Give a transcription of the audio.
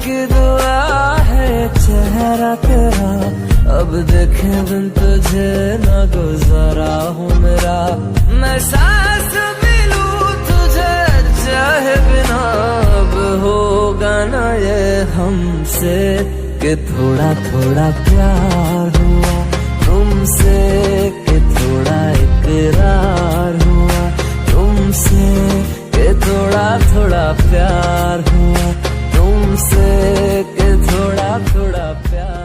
की दुआ है चेहरा तेरा, अब देखे बिन तुझे न गुजारा हूँ मेरा। मैं सांस भी लूं तुझे चाहे बिना, अब होगा ना ये हमसे कि थोड़ा थोड़ा प्यार हुआ तुमसे, कि थोड़ा इकरार हुआ तुमसे, कि थोड़ा थोड़ा प्यार हुआ तुमसे, कि थोड़ा थोड़ा प्यार।